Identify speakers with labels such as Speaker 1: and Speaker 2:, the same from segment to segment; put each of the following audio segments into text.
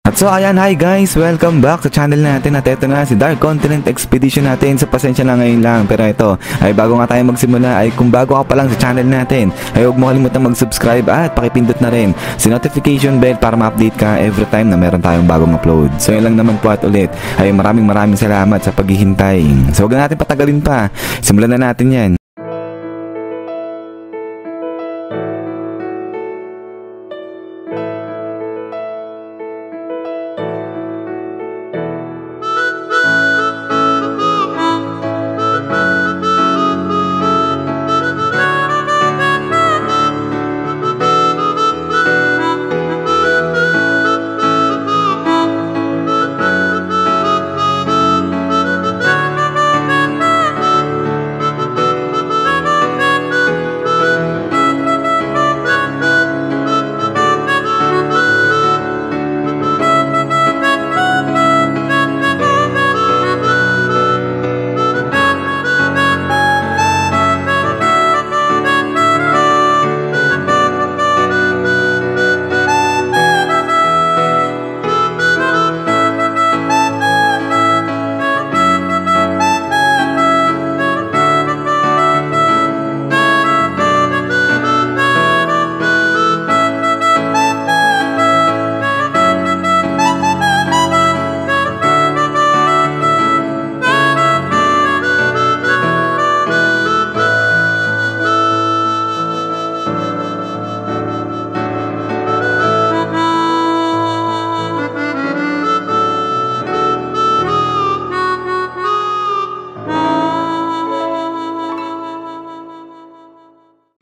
Speaker 1: At so ayan, hi guys, welcome back sa channel natin. At ito na si Dark Continent Expedition natin. So pasensya na ngayon lang, pero ito ay bago nga tayo magsimula, ay kung bago ka pa lang sa channel natin, ay huwag mo kalimutan mag-subscribe at pakipindot na rin si notification bell para ma-update ka every time na meron tayong bagong upload. So yun lang naman po, at ulit ay maraming salamat sa paghihintay. So huwag na natin patagalin pa, simulan na natin yan.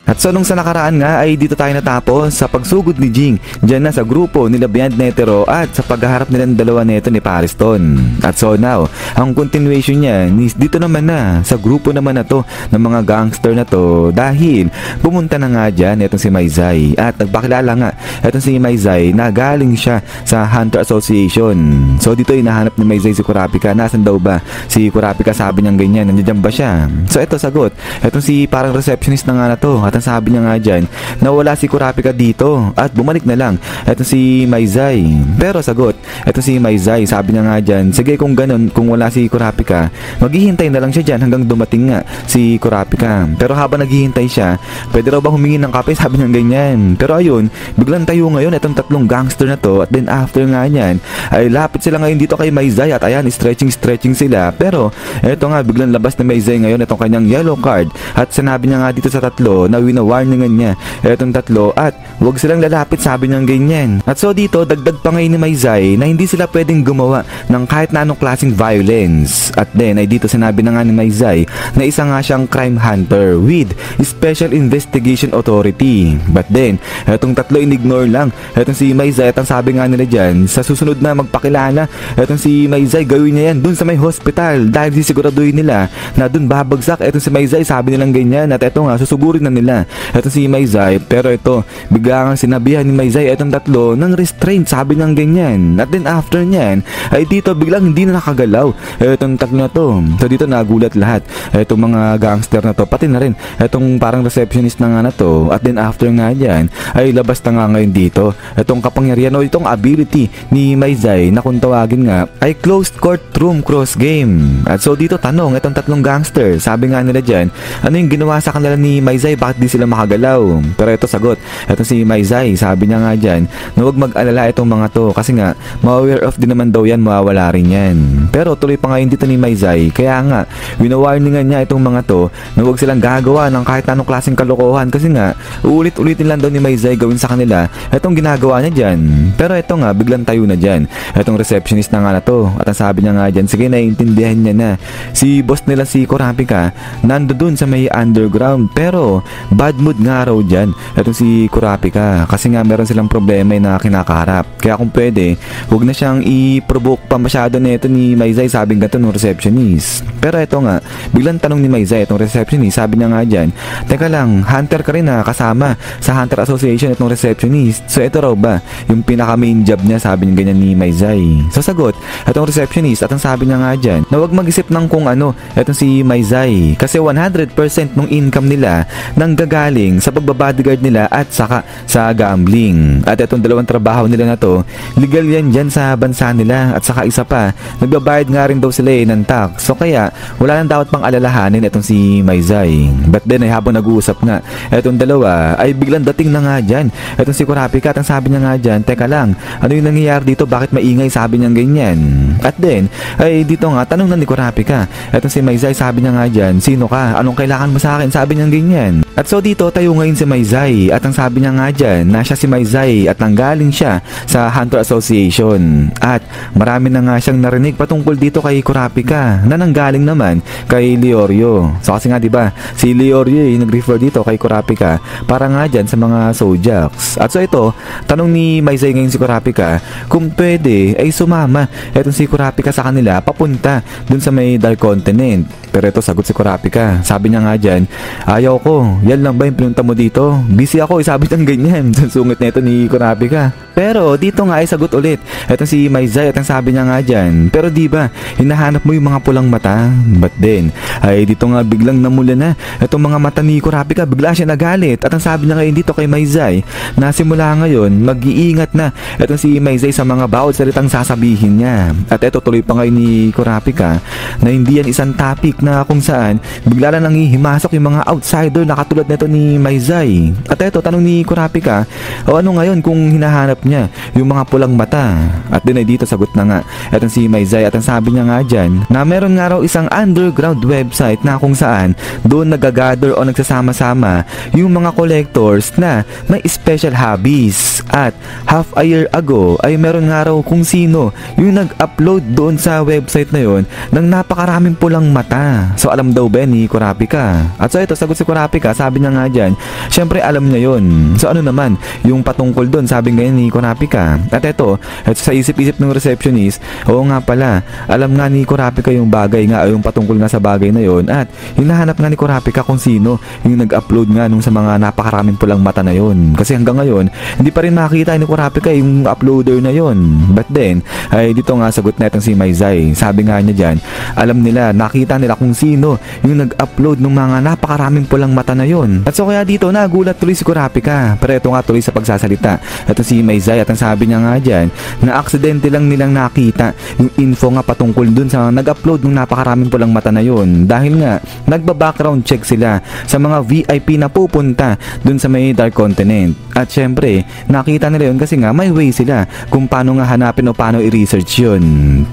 Speaker 1: At so nung sa nakaraan nga ay dito tayo natapos sa pagsugod ni Jing dyan na sa grupo nila Beyond Netero at sa paghaharap nilang dalawa neto ni Pariston. At so now, ang continuation niya dito naman na sa grupo naman na to ng mga gangster na to, dahil pumunta na nga dyan itong si Maizai at nagpakilala nga itong si Maizai na galing siya sa Hunter Association. So dito hinahanap ni Maizai si Kurapika. Nasaan daw ba si Kurapika? Sabi niya ganyan, nandiyan ba siya? So ito sagot, itong si parang receptionist na nga na to, at sabi niya nga dyan na wala si Kurapika dito at bumalik na lang eto si Maizai. Pero sagot, eto si Maizai, sabi niya nga dyan, sige kung ganun, kung wala si Kurapika, maghihintay na lang siya dyan hanggang dumating nga si Kurapika. Pero habang naghihintay siya, pwede raw ba humingi ng kape? Sabi niya ganyan. Pero ayun, biglang tayo ngayon itong tatlong gangster na to, at then after nga niyan ay lapit sila ngayon dito kay Maizai at ayan, stretching sila. Pero eto nga, biglang labas na Maizai ngayon itong kanyang yellow card at sinabi niya nga dito sa tatlo na wina-warningan niya etong tatlo at huwag silang lalapit, sabi niya ganyan. At so dito dagdag pa ngayon ni Maizai na hindi sila pwedeng gumawa ng kahit na anong klaseng violence. At then ay dito sinabi na nga ni Maizai na isa nga siyang crime hunter with Special Investigation Authority. But then etong tatlo inignore lang etong si Maizai at ang sabi nga nila dyan, sa susunod na magpakilala etong si Maizai, gawin niya yan dun sa may hospital dahil sisiguraduhin nila na dun babagsak etong si Maizai, sabi nilang ganyan. At eto nga, susugurin na nila eto si Maizai, pero ito bigla kang sinabihan ni Maizai etong tatlo ng restraint, sabi niyang ganyan. At then after niyan ay dito biglang hindi na nakagalaw etong tatlo na to. So dito nagulat lahat etong mga gangster na to, pati na rin etong parang receptionist na nga na to. At then after nga dyan ay labas na nga ngayon dito etong kapangyarihan o itong ability ni Maizai na kung tawagin nga ay closed courtroom cross game. At so dito tanong etong tatlong gangster, sabi nga nila dyan, ano yung ginawa sa kanila ni Maizai, bakit di sila makagalaw? Pero ito sagot, ito si Maizai, sabi niya nga dyan na huwag mag-alala itong mga to kasi nga ma-aware of din naman daw yan, mawawala rin yan. Pero tuloy pa ngayon dito ni Maizai, kaya nga winawarningan niya itong mga to na huwag silang gagawa ng kahit anong klaseng kalokohan kasi nga ulit-ulitin lang daw ni Maizai gawin sa kanila itong ginagawa niya dyan. Pero ito nga biglang tayo na dyan itong receptionist na nga na to at ang sabi niya nga dyan, sige naiintindihan niya na si boss nila si Kurapika nando dun sa may underground, pero bad mood nga raw dyan itong si Kurapika kasi nga meron silang problema na kinakaharap. Kaya kung pwede, huwag na siyang i-provoke pa masyado nito ni Maizai, sabi nga ito ng receptionist. Pero ito nga, biglang tanong ni Maizai itong receptionist, sabi niya nga dyan, teka lang, hunter ka rin kasama sa Hunter Association itong receptionist. So ito raw ba yung pinaka main job niya, sabi niya ganyan ni Maizai. So sagot, itong receptionist at ang sabi niya nga dyan na huwag mag-isip ng kung ano itong si Maizai kasi 100% ng income nila nang gagaling sa pagbabodyguard nila at saka sa gambling. At itong dalawang trabaho nila na to, legal yan dyan sa bansa nila. At saka isa pa, nagbabayad nga rin daw sila ng tax. So kaya wala nang dapat pang alalahanin itong si Maizay. But then ay habang nag-uusap nga itong dalawa ay biglang dating na nga dyan itong si Kurapika. At ang sabi niya nga dyan, teka lang, ano yung nangyayari dito? Bakit maingay? Sabi niya ganyan. At then ay dito nga tanong na ni Kurapika itong si Maizay, sabi niya nga dyan, sino ka? Anong kailangan mo sa akin? Sabi niya ganyan. At so dito tayo ngayon si Maizay. At ang sabi niya nga dyan na siya si Maizay at nanggaling siya sa Hunter Association. At marami na nga siyang narinig patungkol dito kay Kurapika na nanggaling naman kay Leorio. So kasi nga diba si Leorio yung nag-refer dito kay Kurapika para nga dyan sa mga Zodiacs. At so ito, tanong ni Maizay ngayon si Kurapika kung pwede ay sumama etong si Kurapika sa kanila papunta dun sa may Dark Continent. Pero ito sagot si Kurapika, sabi niya nga dyan, ayaw ko, yan lang ba yung pinunta mo dito? Busy ako, sabi niyang ganyan. Sungit na ito ni Kurapika. Pero dito nga ay sagot ulit etong si Maizay at ang sabi niya nga dyan, pero di ba hinahanap mo yung mga pulang mata? But then ay dito nga biglang namula na itong mga mata ni Kurapika, bigla siya nagalit. At ang sabi niya ngayon dito kay Maizay na simula ngayon mag-iingat na itong si Maizay sa mga bawat salitang sasabihin niya. At ito tuloy pa ngayon ni Kurapika na hindi yan isang topic na kung saan bigla na nangihimasok yung mga outsider na katulad nito ni Maizay. At ito tanong ni Kurapika, o ano ngayon kung hinahanap niya yung mga pulang mata? At din ay dito sagot na nga etong si Maizay at ang sabi niya nga dyan na meron nga raw isang underground website na kung saan doon nagagather o nagsasama-sama yung mga collectors na may special hobbies. At half a year ago ay meron nga raw kung sino yung nag-upload doon sa website na yon ng napakaraming pulang mata. So alam daw ba ni Kurapika? At so ito sagot si Kurapika, sabi niya nga dyan, syempre alam niya yon. So ano naman yung patungkol doon, sabi ngayon ni Kurapika. At ito sa isip-isip ng receptionist, oo nga pala, alam nga ni Kurapika yung bagay nga, yung patungkol nga sa bagay na yon. At hinahanap nga ni Kurapika kung sino yung nag-upload nga nung sa mga napakaraming pulang mata na yon. Kasi hanggang ngayon hindi pa rin makita ni Kurapika yung uploader na yon. But then ay dito nga sagot na itong si Maizay, sabi nga niya dyan, alam nila, nakita nila kung sino yung nag-upload ng mga napakaraming pulang mata na yon. At so kaya dito nagulat tuloy si Kurapika. Pero ito nga tuloy sa pagsasalita ito si Maizay at ang sabi niya nga dyan na aksidente lang nilang nakita yung info nga patungkol dun sa nag-upload ng napakaraming pulang mata na yon. Dahil nga nagba-background check sila sa mga VIP na pupunta dun sa may Dark Continent. At syempre nakita nila yun kasi nga may way sila kung paano nga hanapin o paano i-research yun.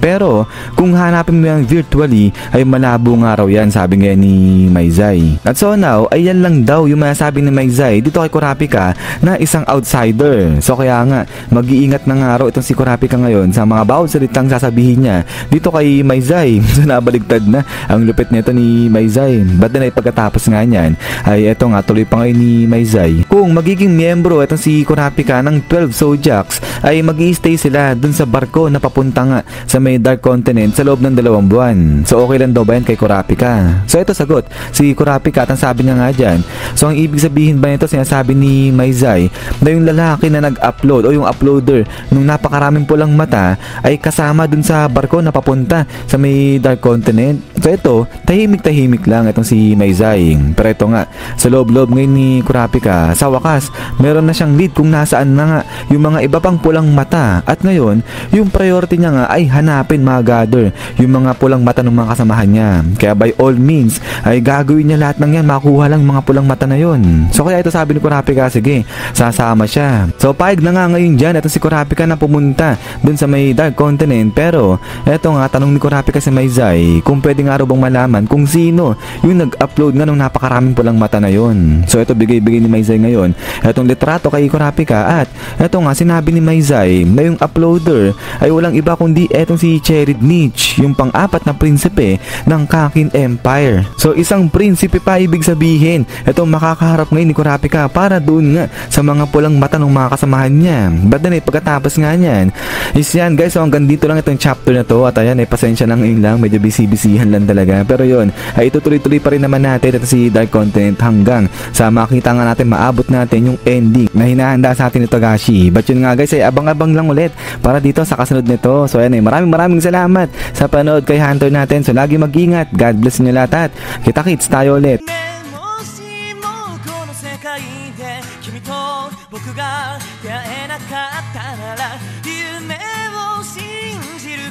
Speaker 1: Pero kung hanapin mo yan virtually ay malabo nga raw yan, sabi nga ni Maizay. At so now ay yan lang daw yung masasabi ni Maizay dito kay Kurapika na isang outsider. So kaya nga mag-iingat na nga raw itong si Kurapika ngayon sa mga bawat salitang sasabihin niya dito kay Maizay. So nabaligtad na ang lupit nito ni Maizay. But then ay pagkatapos nga niyan ay eto nga tuloy pa ngayon ni Maizay, kung magiging miyembro itong si Kurapika ng 12 Zodiacs ay mag-i-stay sila dun sa barko na papunta nga sa may Dark Continent sa loob ng 2 buwan. So okay lang daw ba yan kay Kurapika? So ito sagot si Kurapika at ang sabi niya nga dyan, so ang ibig sabihin ba nito, sinasabi ni Maizay na yung lalaki na nag-upload o yung uploader nung napakaraming pulang mata ay kasama dun sa barko na papunta sa may Dark Continent? So ito tahimik-tahimik lang itong si Maizay. Pero ito nga sa loob-loob ngayon ni Kurapika, sa wakas meron na siyang lead kung nasaan na nga yung mga iba pang pulang mata. At ngayon yung priority niya nga ay hanapin, gather yung mga pulang mata ng mga kasamahan niya. Kaya by all means ay gagawin niya lahat ng yan, makuha lang mga pulang mata na yon. So kaya ito sabi ni Kurapika, sige, sasama siya. So payag na nga ngayon dyan ito si Kurapika na pumunta dun sa may Dark Continent. Pero eto nga tanong ni Kurapika si Maizay kung pwede nga raw bang malaman kung sino yung nag-upload nga ng napakaraming pulang mata na yon. So ito bigay-bigay ni Maizay ngayon etong litrato kay Kurapika. At eto nga sinabi ni Maizay na yung uploader ay walang iba kundi etong si Cherry Niche, yung pang-apat na prinsipe ng Kakin Empire. So isang prinsipe pa ibig sabihin etong makakaharap ngayon ni Kurapika para doon nga sa mga pulang mata ng mga kasamahan niya. But then pagkatapos nga niyan is yan guys, so hanggang dito lang itong chapter na to. At ayan pasensya na ngayon lang, medyo busy-busyhan lang talaga. Pero yun ay itutuloy-tuloy pa rin naman natin ito si Dark Continent hanggang sa makita nga natin, maabot natin yung ending na hinahanda sa atin ni Togashi. But yun nga guys ay abang-abang lang ulit para dito sa kasunod nito. So ayan maraming salamat sa panood kay Hunter natin. So lagi mag-ingat, God bless nyo lahat at kita-kits tayo ulit.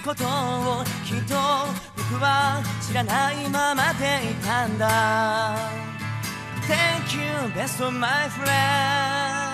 Speaker 2: ことをきっと僕は知らないままでいたんだ Thank you best of my friend